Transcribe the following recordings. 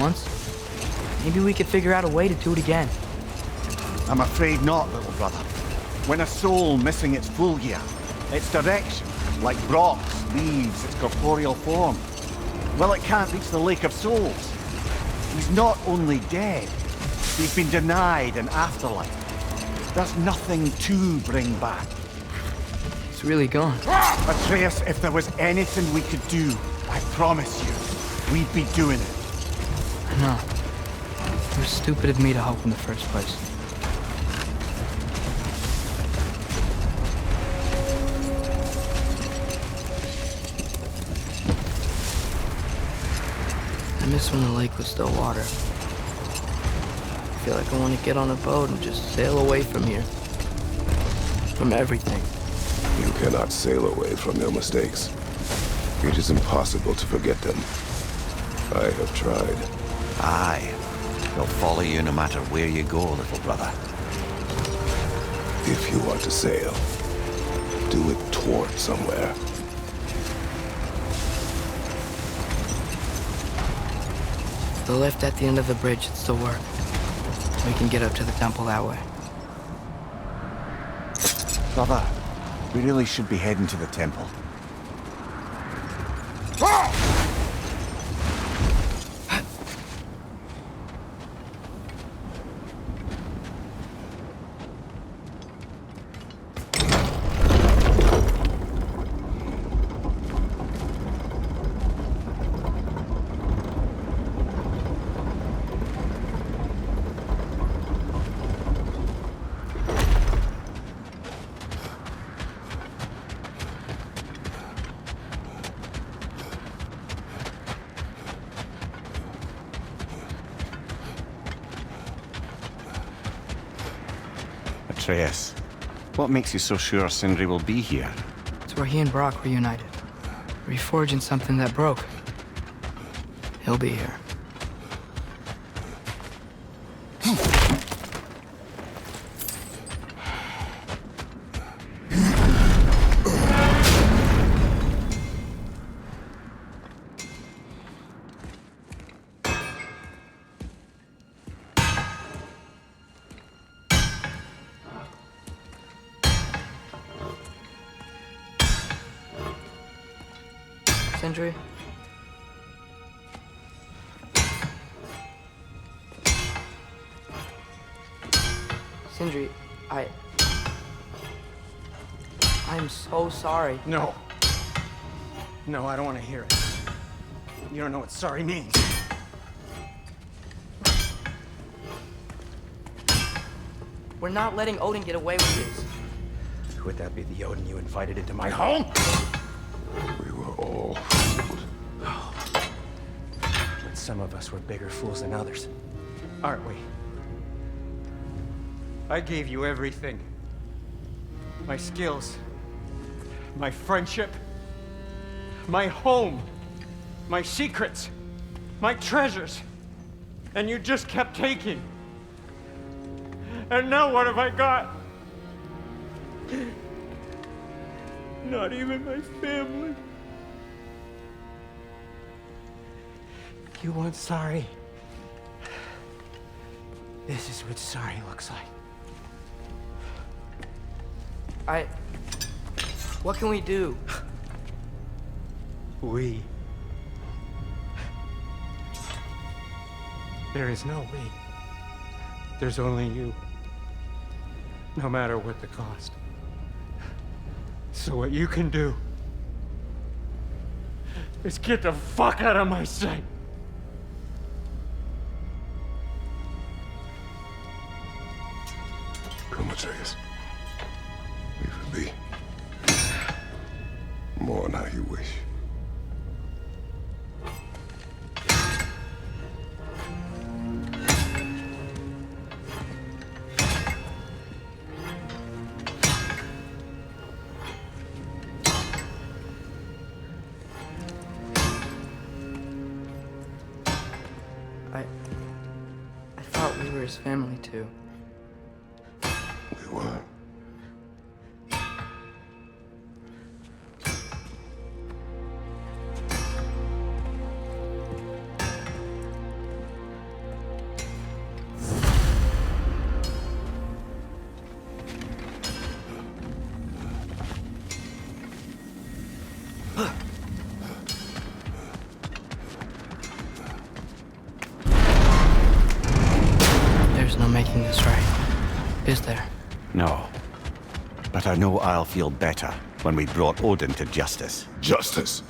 once. Maybe we could figure out a way to do it again. I'm afraid not, little brother. When a soul missing its full gear, its direction, like Brock's, leaves its corporeal form, well, it can't reach the Lake of Souls. He's not only dead, he's been denied an afterlife. There's nothing to bring back. It's really gone. Atreus, if there was anything we could do, I promise you, we'd be doing it. I know. It was stupid of me to help in the first place. I miss when the lake was still water. I feel like I want to get on a boat and just sail away from here. From everything. You cannot sail away from your mistakes. It is impossible to forget them. I have tried. Aye. They'll follow you no matter where you go, little brother. If you want to sail, do it toward somewhere. The lift at the end of the bridge should still work. We can get up to the temple that way. Brother, we really should be heading to the temple. Atreus, what makes you so sure Sindri will be here? It's where he and Brock were united. Reforging something that broke. He'll be here. Sindri? Sindri, I'm so sorry. No. No, I don't want to hear it. You don't know what sorry means. We're not letting Odin get away with this. Would that be the Odin you invited into my home? We were all fooled. But some of us were bigger fools than others, aren't we? I gave you everything. My skills, my friendship, my home, my secrets, my treasures. And you just kept taking. And now what have I got? Not even my family. You want sorry? This is what sorry looks like. What can we do? We. There is no we. There's only you. No matter what the cost. So what you can do is get the fuck out of my sight. Come, Atreus. Leave it be. Mourn how you wish. I thought we were his family too. We were. making this right, is there? No. But I know I'll feel better when we brought Odin to justice. Justice.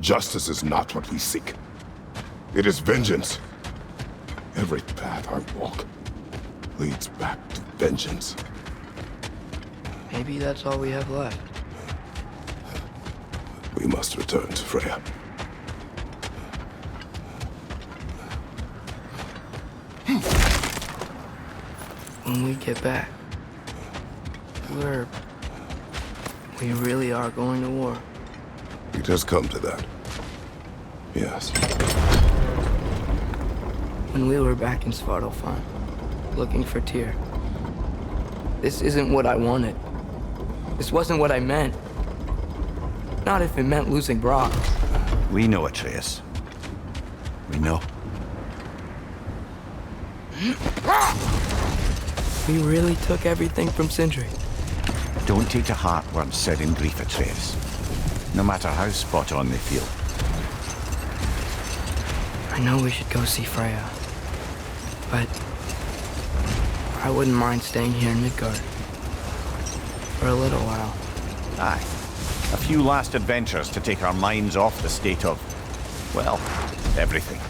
Justice is not what we seek. It is vengeance. Every path I walk leads back to vengeance. Maybe that's all we have left. We must return to Freya. When we get back, we really are going to war. It has come to that. Yes. When we were back in Svartalfheim, looking for Tyr, this isn't what I wanted. This wasn't what I meant. Not if it meant losing Brock. We know, Atreus. We know. We really took everything from Sindri. Don't take to heart words said in grief, Atreus. No matter how spot on they feel. I know we should go see Freya, but I wouldn't mind staying here in Midgard for a little while. Aye. A few last adventures to take our minds off the state of, well, everything.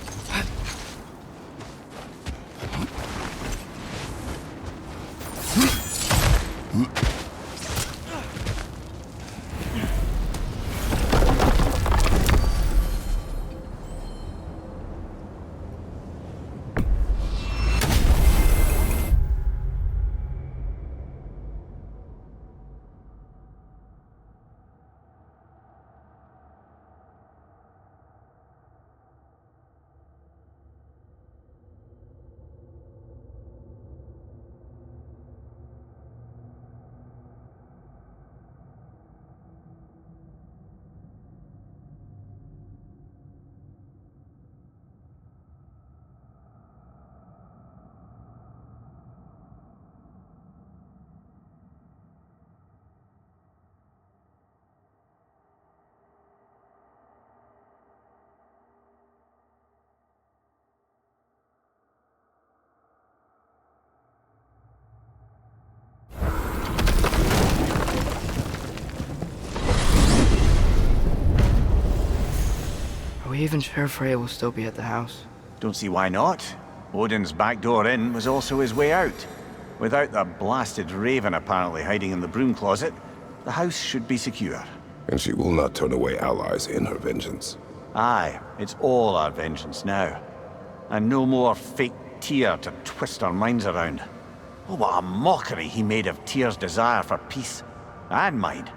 Are we even sure Freya will still be at the house? Don't see why not. Odin's back door in was also his way out. Without the blasted raven apparently hiding in the broom closet, the house should be secure. And she will not turn away allies in her vengeance. Aye, it's all our vengeance now. And no more fake Tyr to twist our minds around. Oh, what a mockery he made of Tyr's desire for peace. And mine.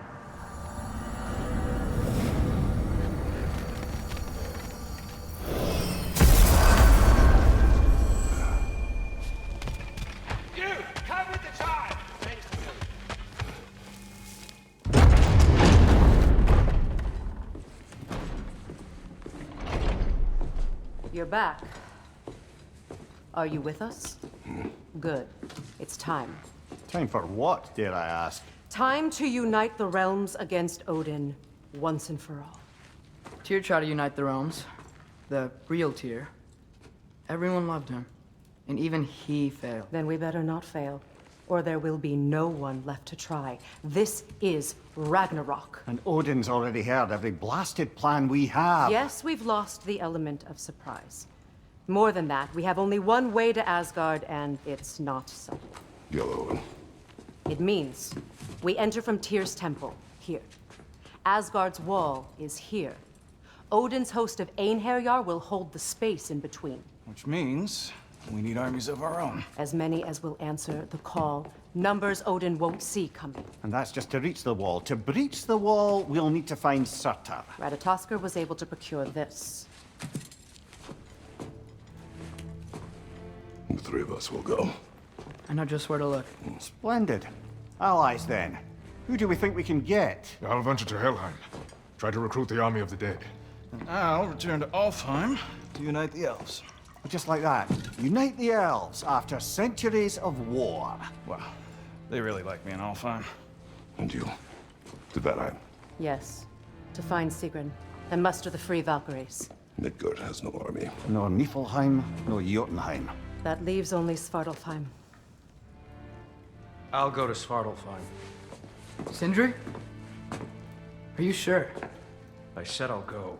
You're back. Are you with us? Good. It's time. Time for what, dare I ask? Time to unite the realms against Odin, once and for all. Tyr tried to unite the realms. The real Tyr. Everyone loved him. And even he failed. Then we better not fail, or there will be no one left to try. This is Ragnarok. And Odin's already heard every blasted plan we have. Yes, we've lost the element of surprise. More than that, we have only one way to Asgard, and it's not subtle. Yellow one. It means we enter from Tyr's temple, here. Asgard's wall is here. Odin's host of Einherjar will hold the space in between. Which means we need armies of our own. As many as will answer the call. Numbers Odin won't see coming. And that's just to reach the wall. To breach the wall, we'll need to find Surtur. Ratatoskr was able to procure this. The three of us will go. I know just where to look. Splendid. Allies, then. Who do we think we can get? I'll venture to Helheim. Try to recruit the army of the dead. And I'll return to Alfheim to unite the elves. Just like that. Unite the elves after centuries of war. Well, they really like me in Alfheim. And you? To Valheim. Yes. To find Sigrun and muster the free Valkyries. Midgard has no army. Nor Niflheim, nor Jotunheim. That leaves only Svartalfheim. I'll go to Svartalfheim. Sindri? Are you sure? I said I'll go.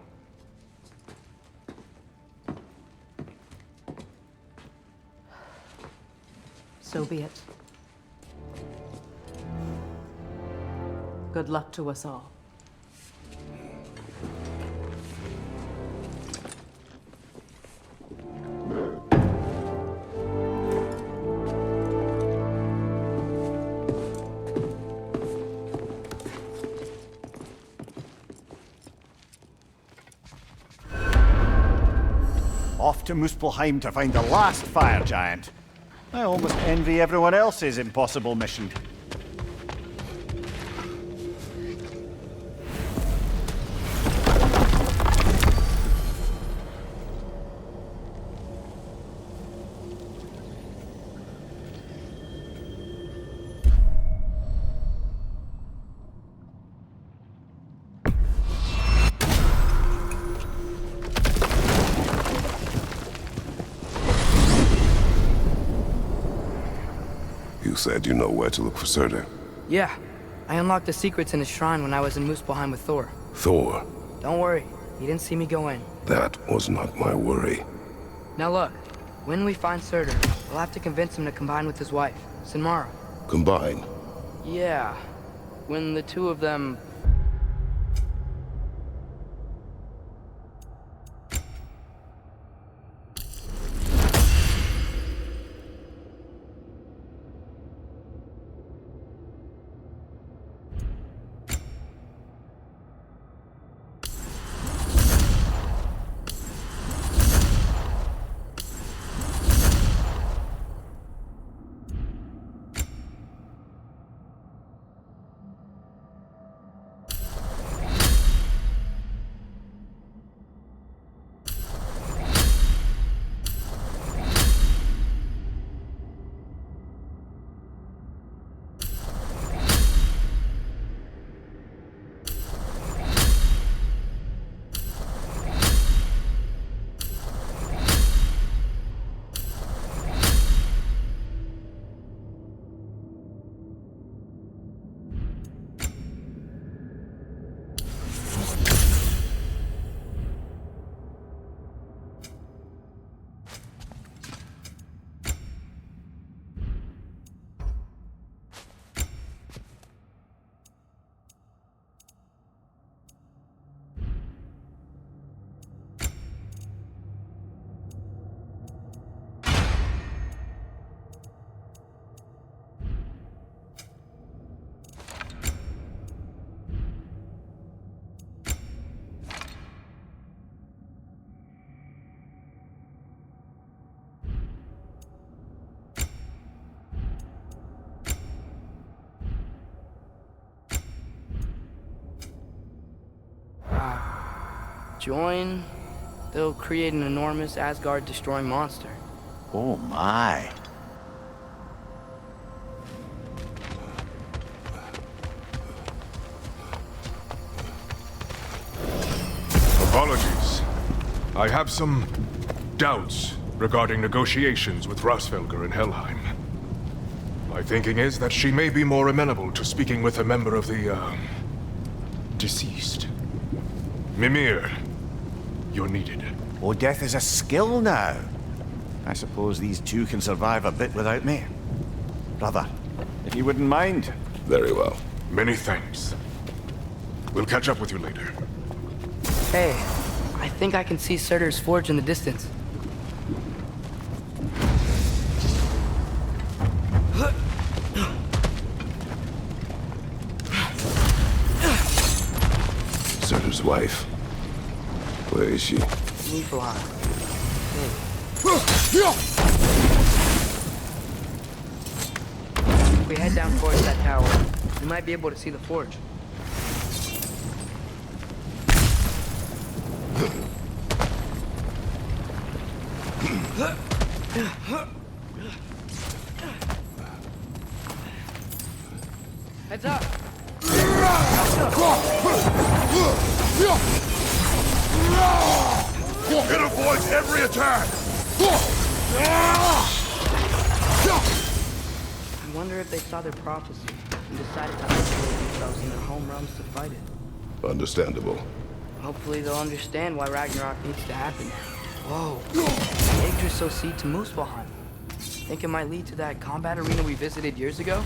So be it. Good luck to us all. Off to Muspelheim to find the last fire giant. I almost envy everyone else's impossible mission. You said you know where to look for Surtur. Yeah. I unlocked the secrets in his shrine when I was in Muspelheim with Thor. Thor? Don't worry. He didn't see me go in. That was not my worry. Now look. When we find Surtur, we'll have to convince him to combine with his wife, Sinmara. Combine? Yeah. When the two of them... join, they'll create an enormous Asgard-destroying monster. Oh my. Apologies. I have some doubts regarding negotiations with Rasfelger in Helheim. My thinking is that she may be more amenable to speaking with a member of the, deceased. Mimir, you're needed. Oh, death is a skill now. I suppose these two can survive a bit without me. Brother, if you wouldn't mind. Very well. Many thanks. We'll catch up with you later. Hey, I think I can see Surtur's forge in the distance. Surtur's wife. Where is she? Niflheim. If we head down towards that tower, we might be able to see the forge. Heads up! It avoids every attack! wonder if they saw their prophecy and decided to isolate themselves in their home realms to fight it. Understandable. Hopefully they'll understand why Ragnarok needs to happen. Whoa. Yggdrasil seed to Muspelheim. Think it might lead to that combat arena we visited years ago?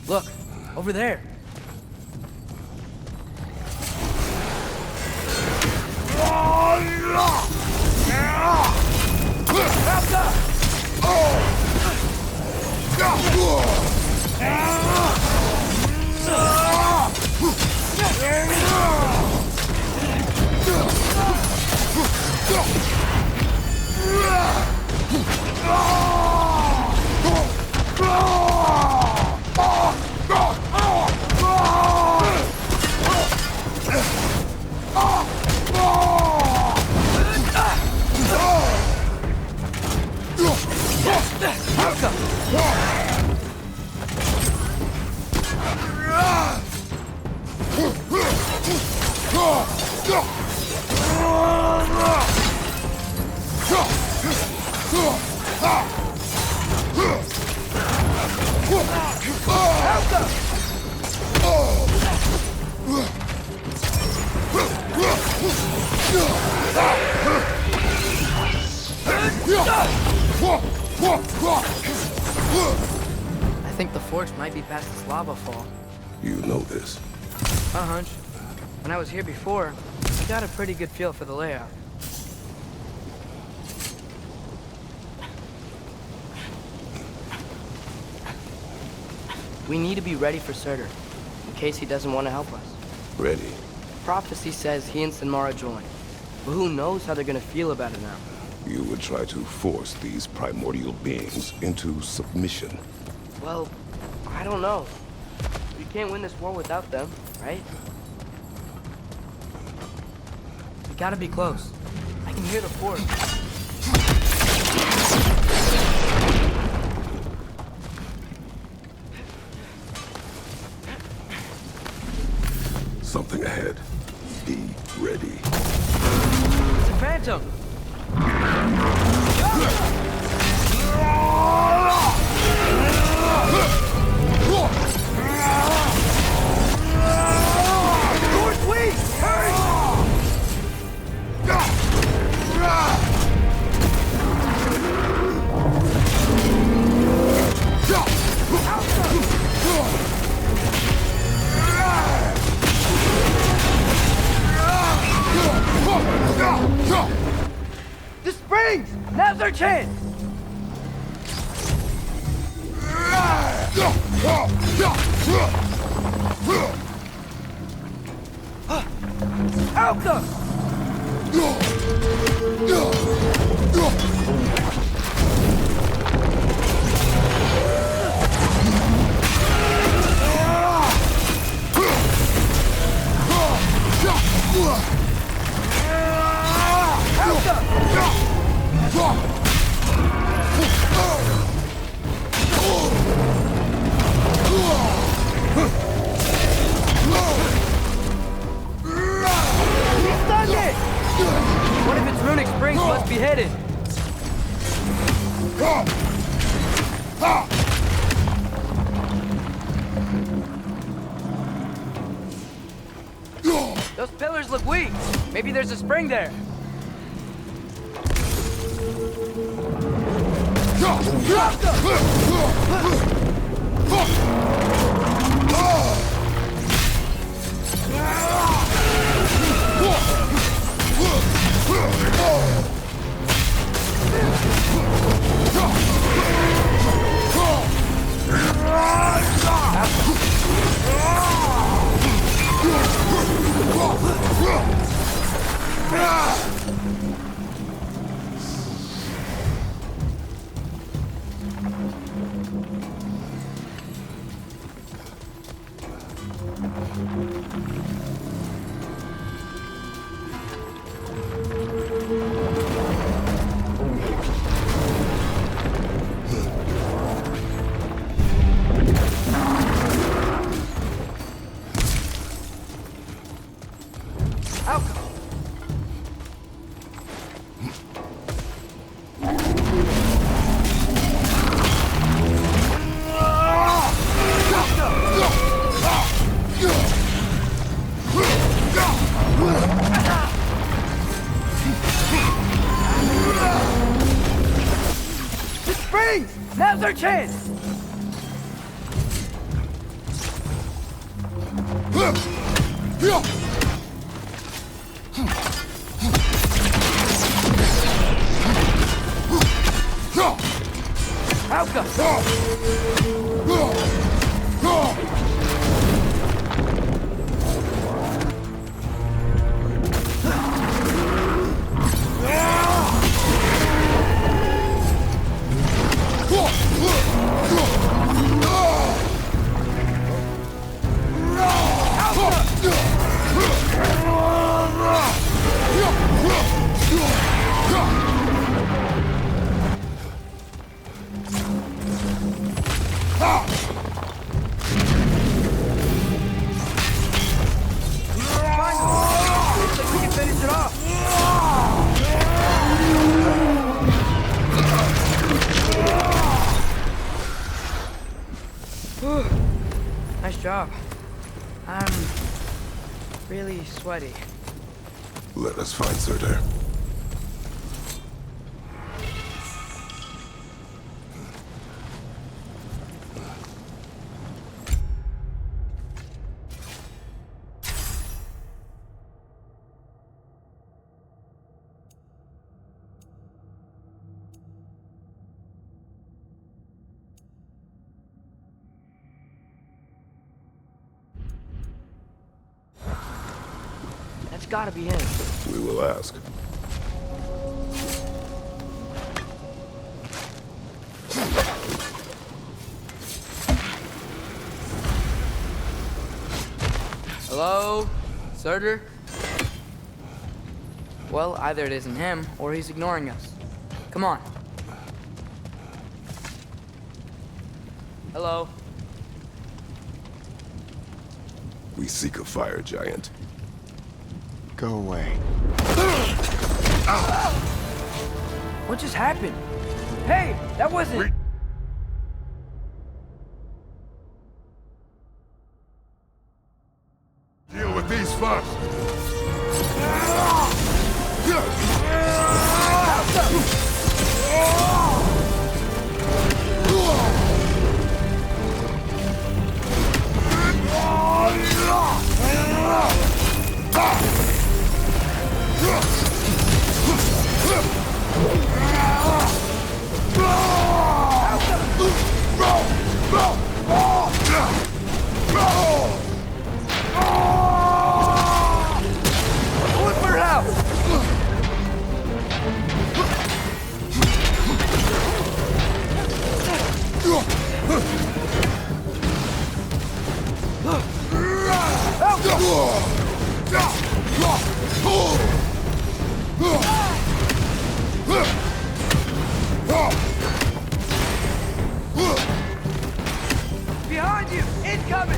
Look, over there. I think the forge might be past this lava fall. You know this. A hunch. When I was here before, I got a pretty good feel for the layout. We need to be ready for Surtur, in case he doesn't want to help us. Ready. Prophecy says he and Sinmara join, but who knows how they're gonna feel about it now. You would try to force these primordial beings into submission. Well, I don't know. We can't win this war without them, right? We gotta be close. I can hear the forge. Something ahead. Be ready. It's a phantom! Thor's weak! Hurry! The springs! Now's our chance! Out them! One of its runic springs must be headed. Those pillars look weak. Maybe there's a spring there. Now's our chance! Alka! Nice job. I'm really sweaty. Let us find Surtur. That's gotta be him. We will ask. Hello? Surtur? Well, either it isn't him, or he's ignoring us. Come on. Hello? We seek a fire giant. Go away. What just happened? Hey, that wasn't... Deal with these first. Behind you! Incoming!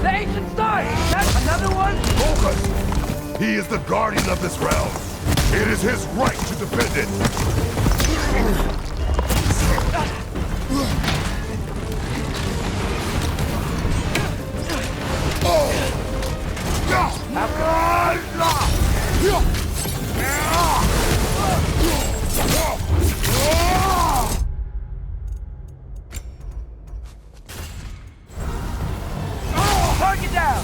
The ancient star! That's another one? Focus! He is the guardian of this realm. It is his right to defend it. Target down!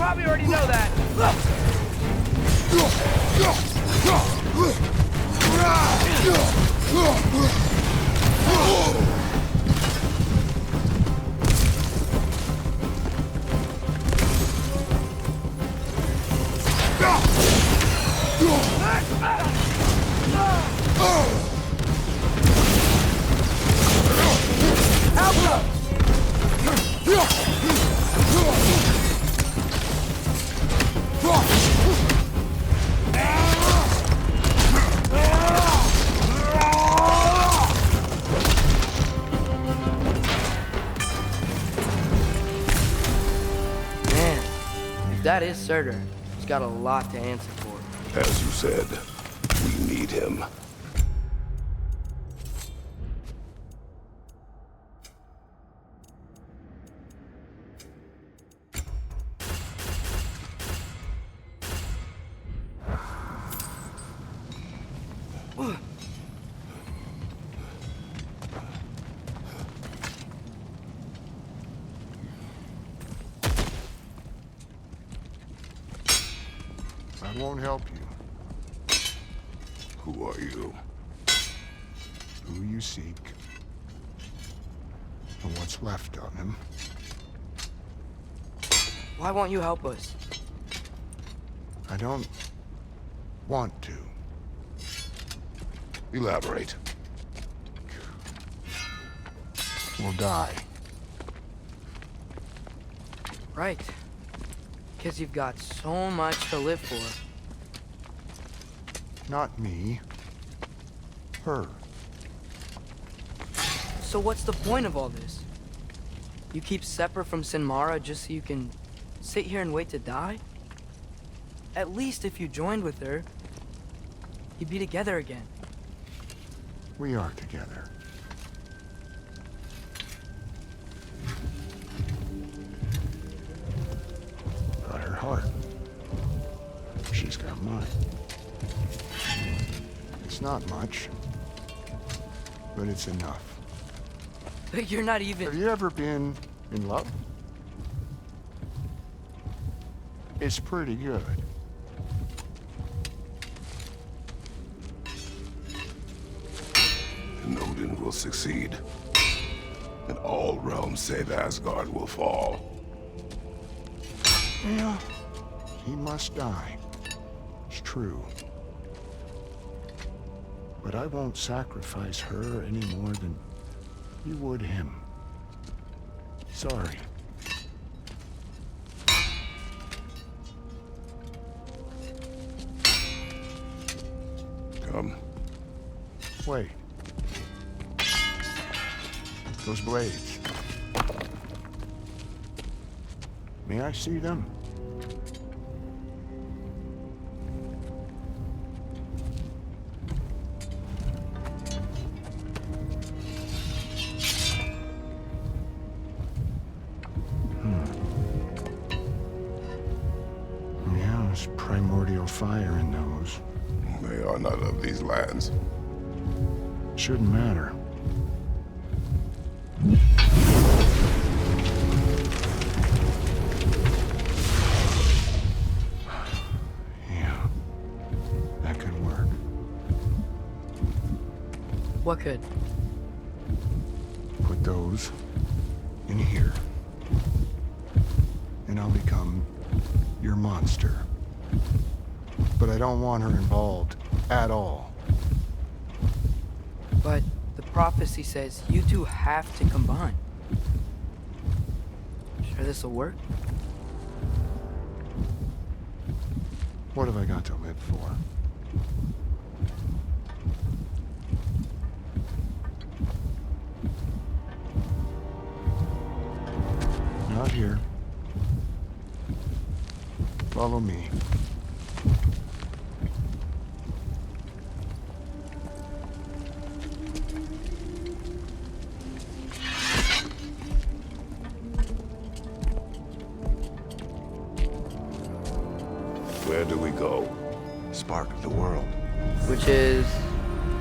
probably already know that. Man, if that is Surtur, he's got a lot to answer for. As you said, we need him. I won't help you. Who are you? Who you seek, and what's left of him. Why won't you help us? I don't want to. Elaborate. We'll die. Right. Because you've got so much to live for. Not me. Her. So what's the point of all this? You keep separate from Sinmara just so you can sit here and wait to die? At least if you joined with her, you'd be together again. We are together. Got her heart. She's got mine. It's not much, but it's enough. You're not even... Have you ever been in love? It's pretty good. And Odin will succeed. And all realms save Asgard will fall. Yeah, he must die. It's true. But I won't sacrifice her any more than you would him. Sorry. Come. Wait. Those blades. May I see them? Yeah, there's primordial fire in those. They are not of these lands. Shouldn't matter. Yeah, that could work. What could? Put those in here. And I'll become your monster. But I don't want her involved at all. But the prophecy says you two have to combine. Sure this'll work? What have I got to live for? Not here. Follow me. Where do we go? Spark of the world. Which is...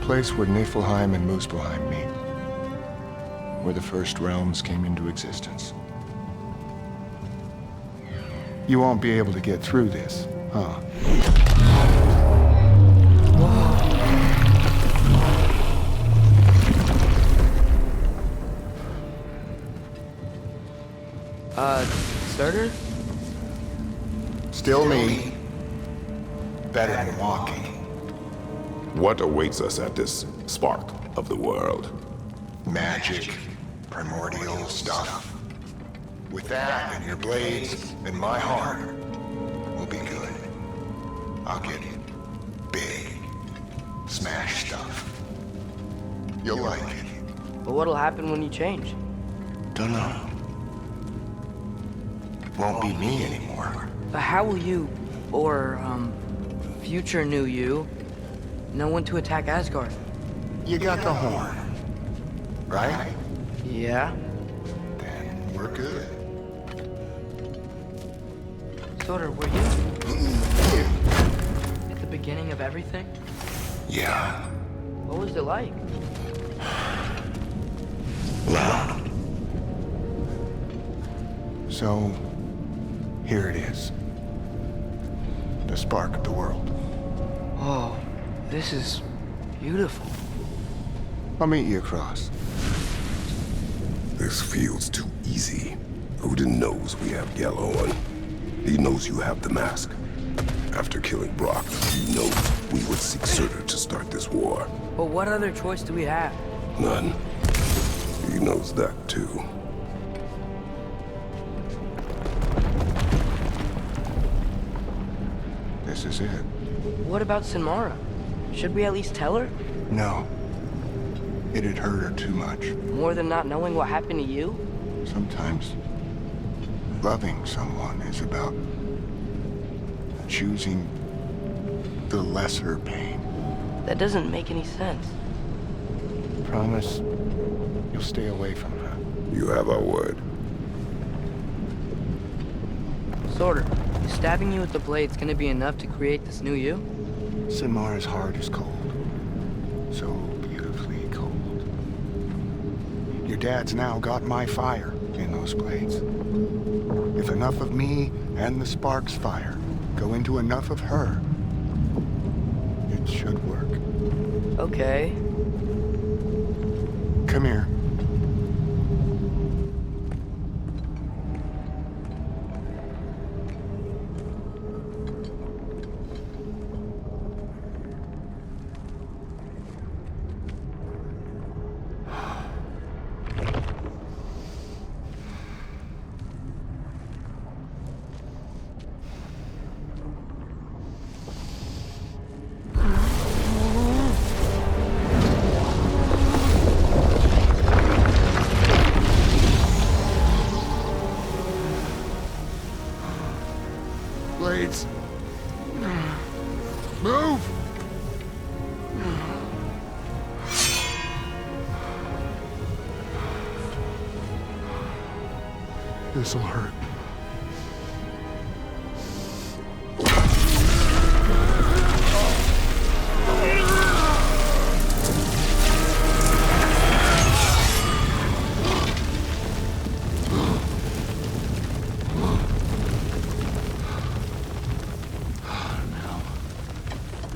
Place where Niflheim and Muspelheim meet. Where the first realms came into existence. You won't be able to get through this, huh? Surtur? Still me. Better than walking. What awaits us at this spark of the world? Magic, primordial stuff. With that and your blades and my heart, we'll be good. I'll get big, smash stuff. You'll like it. But what'll happen when you change? Dunno. Won't be me anymore. How will you, or, future new you, know when to attack Asgard? You got the horn, right? Yeah? Then we're good. Surtur, were you at the beginning of everything? Yeah. What was it like? Loud. So, here it is. The spark of the world. Oh, this is beautiful. I'll meet you across. This feels too easy. Odin knows we have Yellow, and he knows you have the mask. After killing Brock, he knows we would seek Surtur to start this war. But what other choice do we have? None. He knows that too. This is it. What about Sinmara? Should we at least tell her? No. It'd hurt her too much. More than not knowing what happened to you? Sometimes loving someone is about choosing the lesser pain. That doesn't make any sense. Promise you'll stay away from her. You have our word. Surtur, is stabbing you with the blade's gonna be enough to create this new you? Sinmara's heart is cold. So beautifully cold. Your dad's now got my fire in those blades. If enough of me and the spark's fire go into enough of her, it should work. Okay. Come here. Blades. Move! This'll hurt.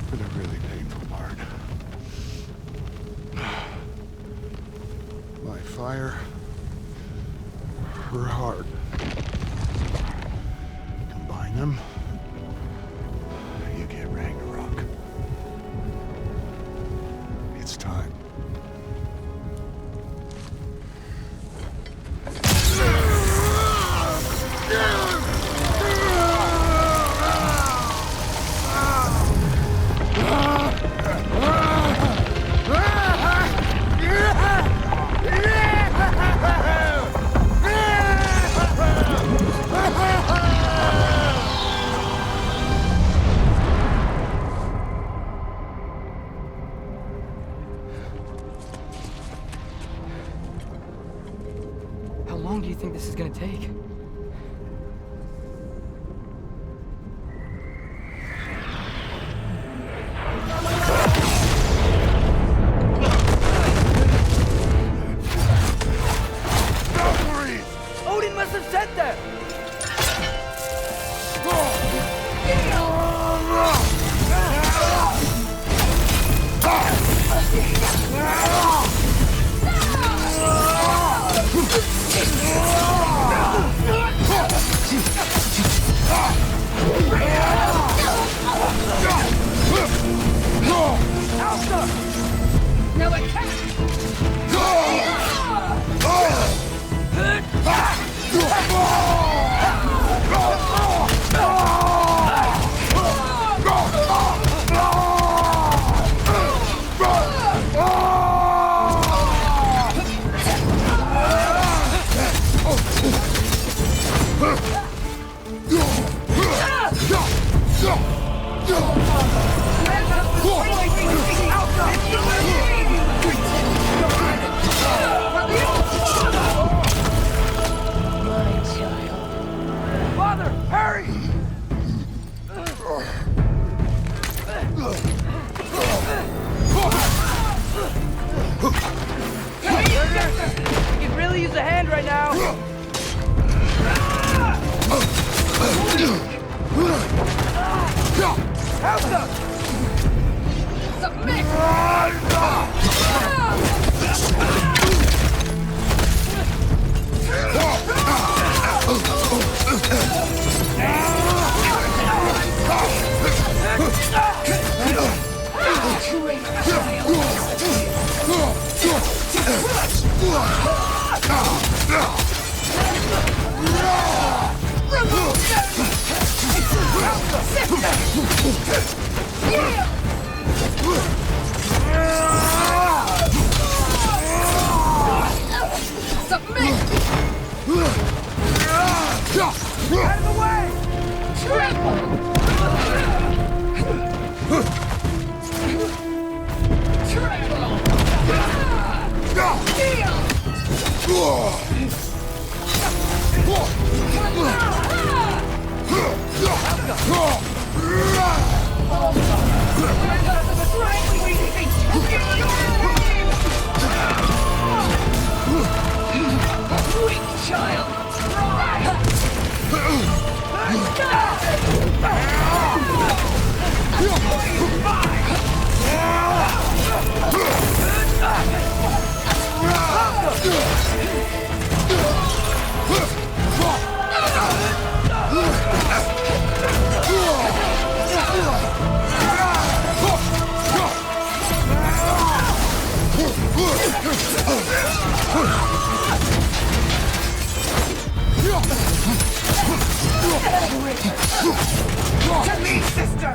For the really painful part. My fire, her heart. Combine them, you get Ragnarok. It's time. How long do you think this is gonna take? Odin must have sent them! I could really use a hand right now. Help them! Submit! Out of the way! Weak child! To me, sister!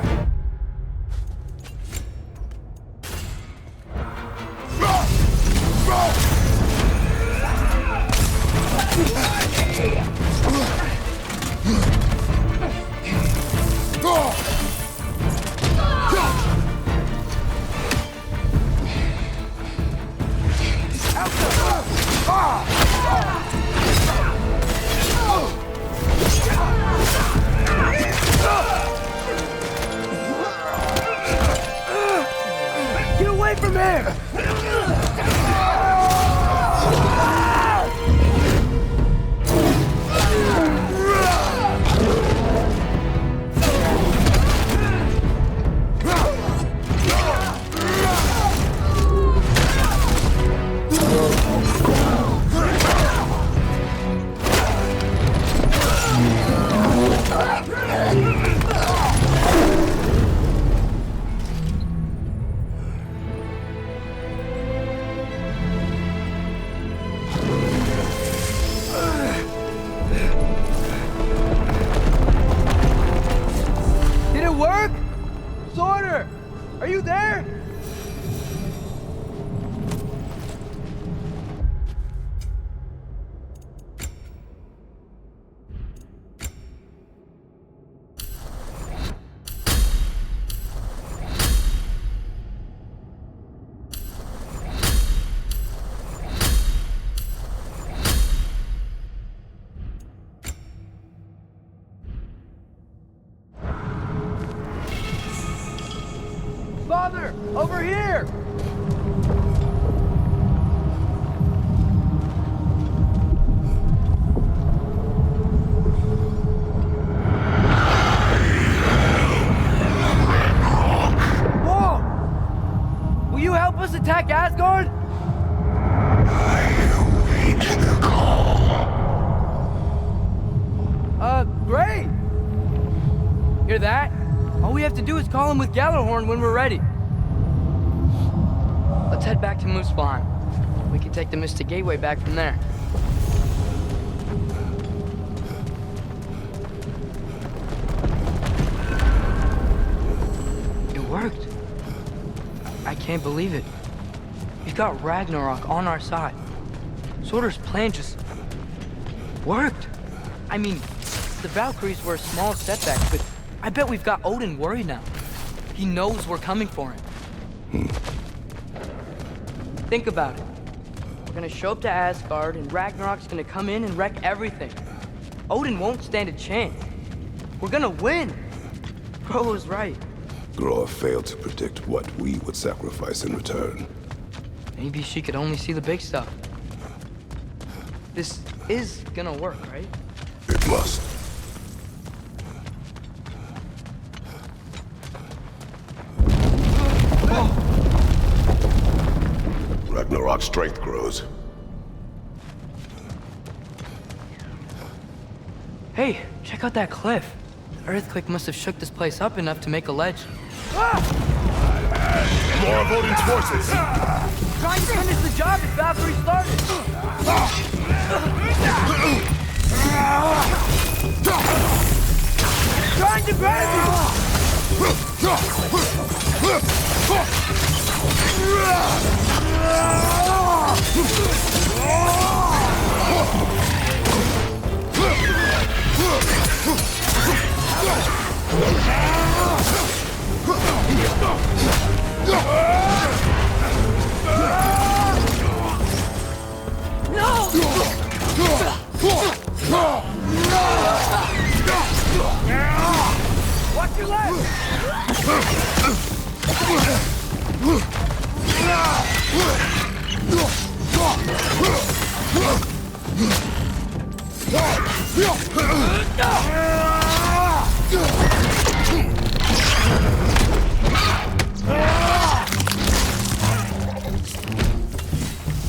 Get away from him! Did it work? Sorter! Are you there? Father, over here! Whoa! Will you help us attack Asgard? Great! Hear that? All we have to do is call him with Gjallarhorn when we're ready. Let's head back to Muspelheim. We can take the Mystic Gateway back from there. It worked. I can't believe it. We've got Ragnarok on our side. Surtur's plan just worked. I mean, the Valkyries were a small setback, but I bet we've got Odin worried now. He knows we're coming for him. Think about it. We're gonna show up to Asgard, and Ragnarok's gonna come in and wreck everything. Odin won't stand a chance. We're gonna win. Groa was right. Groa failed to predict what we would sacrifice in return. Maybe she could only see the big stuff. This is gonna work, right? It must. Ragnarok's strength grows. Hey, check out that cliff. The earthquake must have shook this place up enough to make a ledge. More of Odin's forces! Trying to finish the job as Valkyrie started! Trying to grab Watch your legs!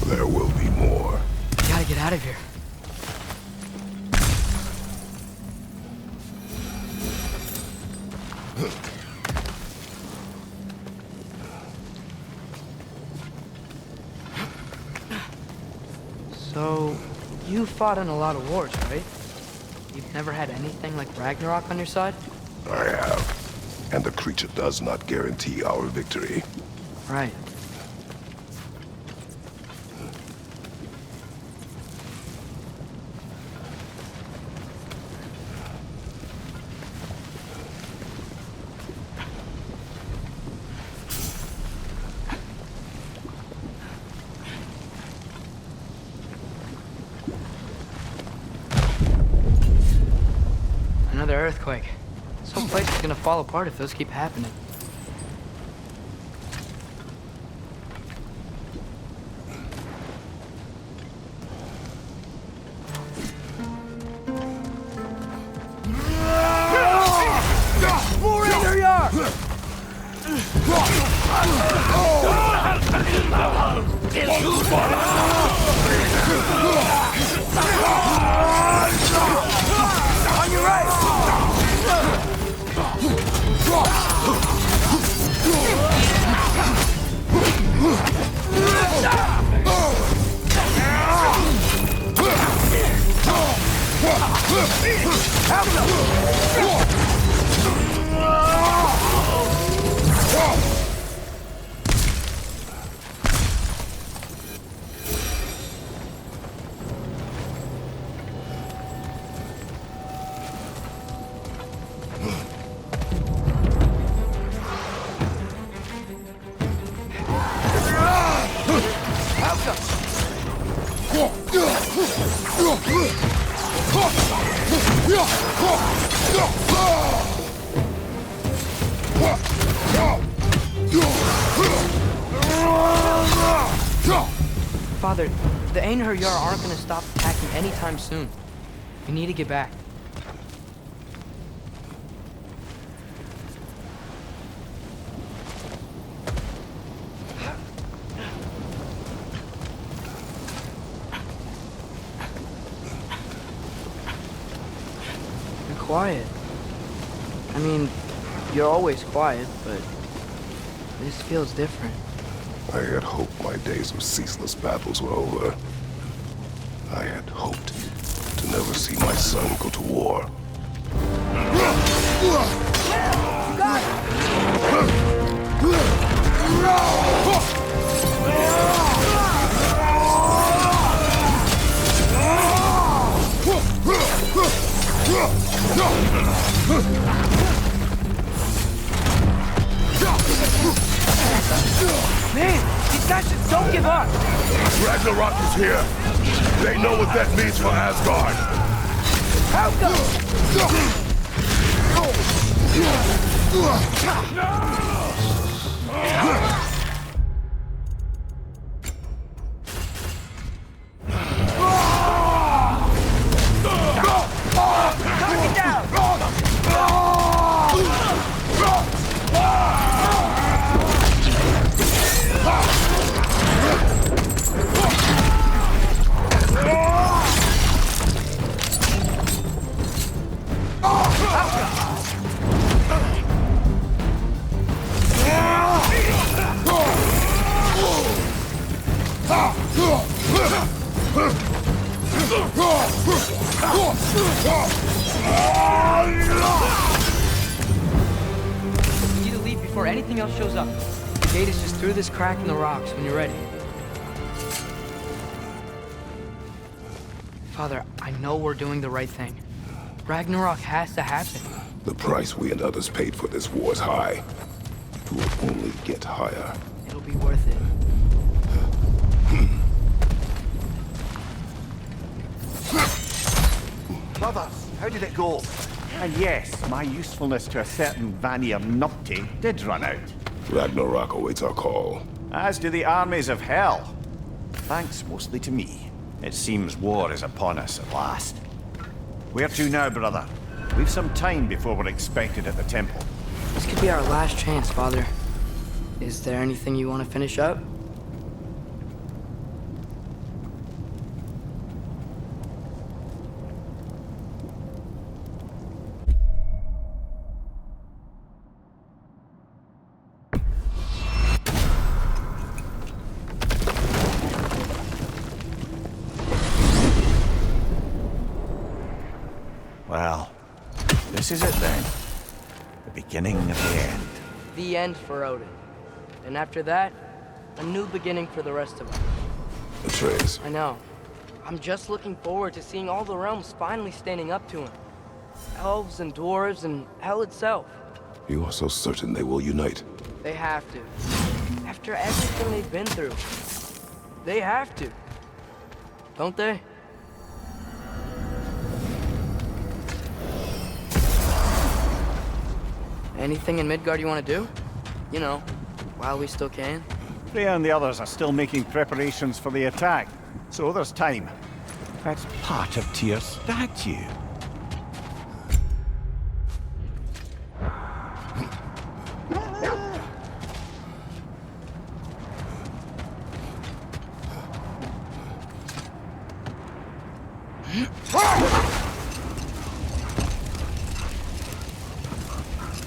There will be more. Gotta get out of here. So, you fought in a lot of wars, right? You've never had anything like Ragnarok on your side? I have. And the creature does not guarantee our victory. Right. Another earthquake. This whole place is gonna fall apart if those keep happening. More in your yard! On your right! Father, the Einherjar aren't gonna stop attacking anytime soon. We need to get back. You're quiet. I mean, you're always quiet, but this feels different. I had hoped my days of ceaseless battles were over. I had hoped to never see my son go to war. Man, these guys just don't give up! Ragnarok is here! They know what that means for Asgard! Help them! You need to leave before anything else shows up. The gate is just through this crack in the rocks when you're ready. Father, I know we're doing the right thing. Ragnarok has to happen. The price we and others paid for this war is high. It will only get higher. It'll be worth it. Brothers, how did it go? And yes, my usefulness to a certain Vanir numpty did run out. Ragnarok awaits our call. As do the armies of hell. Thanks mostly to me. It seems war is upon us at last. Where to now, brother? We've some time before we're expected at the temple. This could be our last chance, Father. Is there anything you want to finish up? Well, this is it then. The beginning of the end. The end for Odin. And after that, a new beginning for the rest of us. Atreus, I know. I'm just looking forward to seeing all the realms finally standing up to him. Elves and dwarves and hell itself. you are so certain they will unite. They have to. After everything they've been through. They have to. Don't they? Anything in Midgard you want to do? You know, while we still can. Freya and the others are still making preparations for the attack, so there's time. That's part of Tyr's statue.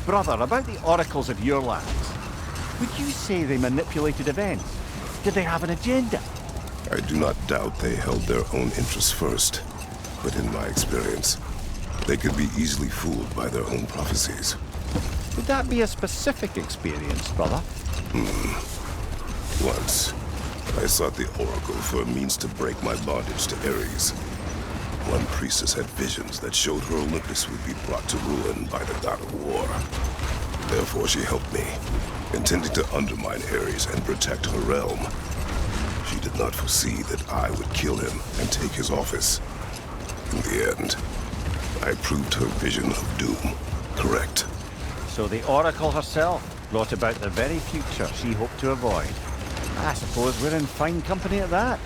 Brother, about the oracles of your lands, would you say they manipulated events? Did they have an agenda? I do not doubt they held their own interests first, but in my experience, they could be easily fooled by their own prophecies. Would that be a specific experience, brother? Once, I sought the Oracle for a means to break my bondage to Ares. One priestess had visions that showed her Olympus would be brought to ruin by the god of war. Therefore she helped me, intending to undermine Ares and protect her realm. She did not foresee that I would kill him and take his office. In the end, I proved her vision of doom correct. So the Oracle herself brought about the very future she hoped to avoid. I suppose we're in fine company at that.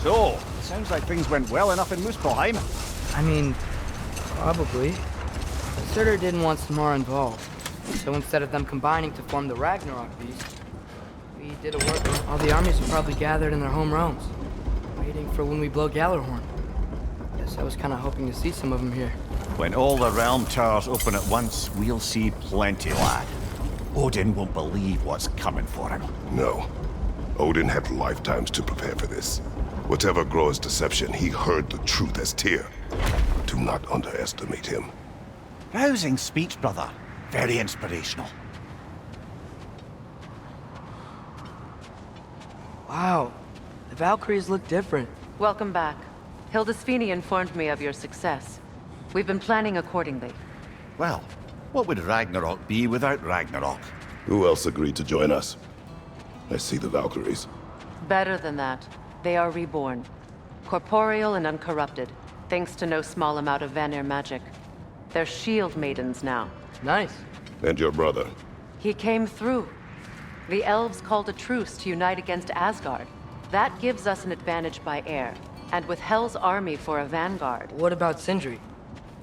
So, sounds like things went well enough in Muspelheim. I mean, probably. But Surtur didn't want Samara involved. So instead of them combining to form the Ragnarok beast, we did a work. All the armies are probably gathered in their home realms, waiting for when we blow Gallarhorn. Guess I was kind of hoping to see some of them here. When all the realm towers open at once, we'll see plenty, lad. Odin won't believe what's coming for him. No. Odin had lifetimes to prepare for this. Whatever Groa's deception, he heard the truth as Tyr. Do not underestimate him. Rousing speech, brother. Very inspirational. Wow, the Valkyries look different. Welcome back. Hildisvini informed me of your success. We've been planning accordingly. Well, what would Ragnarok be without Ragnarok? Who else agreed to join us? I see the Valkyries. Better than that. They are reborn. Corporeal and uncorrupted, thanks to no small amount of Vanir magic. They're shield maidens now. Nice. And your brother? He came through. The elves called a truce to unite against Asgard. That gives us an advantage by air, and with Hell's army for a vanguard. What about Sindri?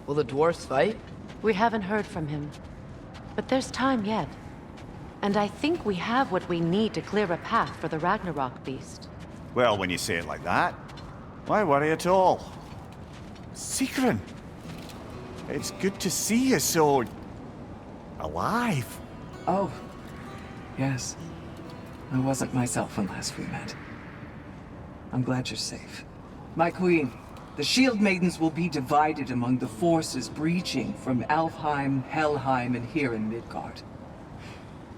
Will the dwarves fight? We haven't heard from him. But there's time yet. And I think we have what we need to clear a path for the Ragnarok beast. Well, when you say it like that, why worry at all? Sigrun! It's good to see you so... alive. Oh, yes. I wasn't myself when last we met. I'm glad you're safe. My queen, the Shield Maidens will be divided among the forces breaching from Alfheim, Helheim, and here in Midgard.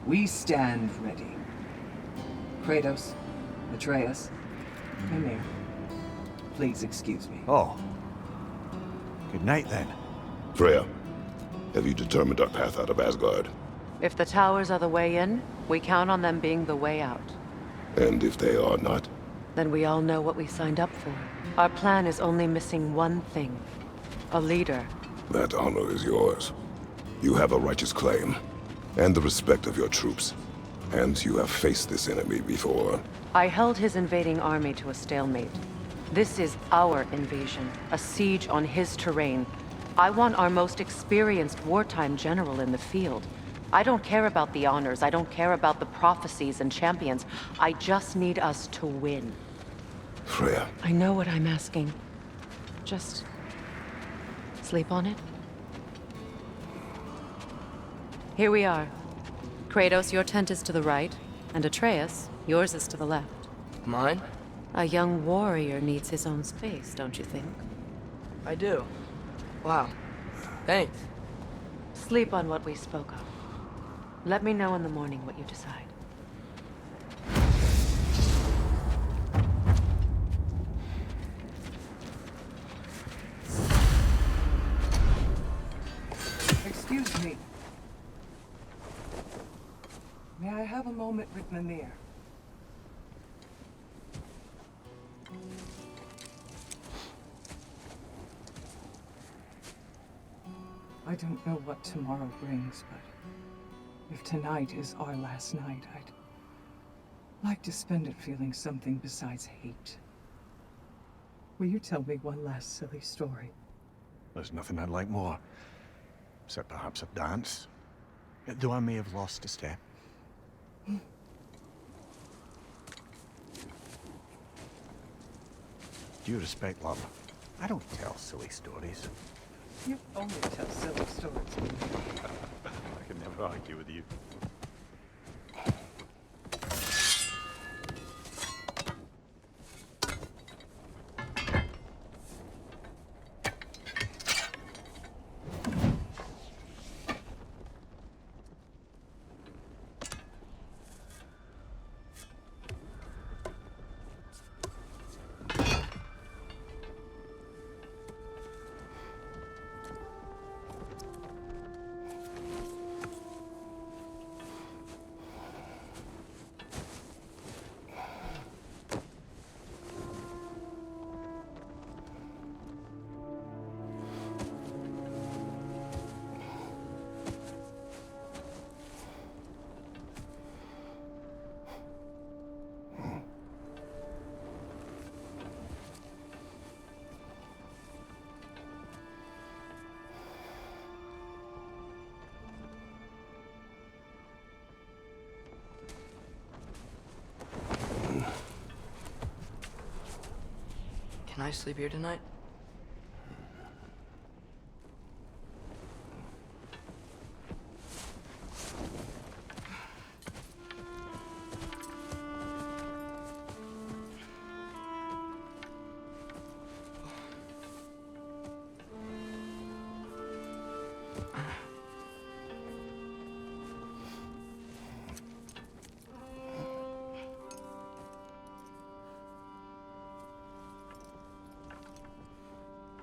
We stand ready. Kratos, Atreus, Mimir, please excuse me. Oh. Good night, then. Freya, have you determined our path out of Asgard? If the towers are the way in, we count on them being the way out. And if they are not? Then we all know what we signed up for. Our plan is only missing one thing. A leader. That honor is yours. You have a righteous claim, and the respect of your troops. And you have faced this enemy before. I held his invading army to a stalemate. This is our invasion, a siege on his terrain. I want our most experienced wartime general in the field. I don't care about the honors, I don't care about the prophecies and champions. I just need us to win. Freya. I know what I'm asking. Just... sleep on it? Here we are. Kratos, your tent is to the right, and Atreus, yours is to the left. Mine? A young warrior needs his own space, don't you think? I do. Wow. Thanks. Sleep on what we spoke of. Let me know in the morning what you decide. Excuse me. May I have a moment with Mimir? I don't know what tomorrow brings, but if tonight is our last night, I'd like to spend it feeling something besides hate. Will you tell me one last silly story? There's nothing I'd like more. Except perhaps a dance. Though I may have lost a step. Due respect, love, I don't tell silly stories. You only tell silly stories. I can never argue with you. Can I sleep here tonight?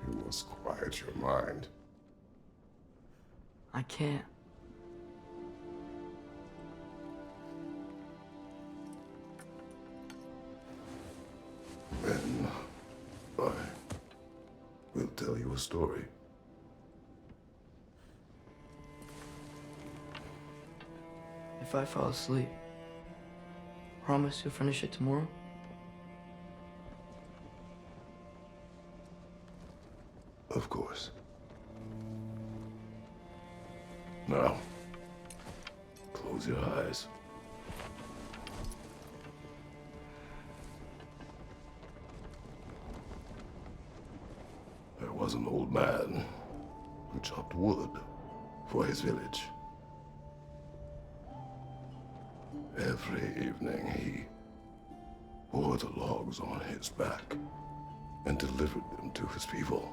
You must quiet your mind. I can't. Then I will tell you a story. If I fall asleep, promise you'll finish it tomorrow? Of course. Now, close your eyes. There was an old man who chopped wood for his village. Every evening he bore the logs on his back and delivered them to his people.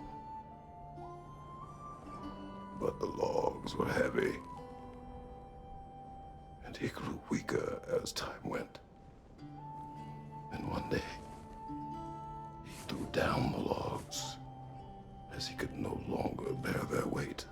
But the logs were heavy, and he grew weaker as time went. And one day, he threw down the logs as he could no longer bear their weight.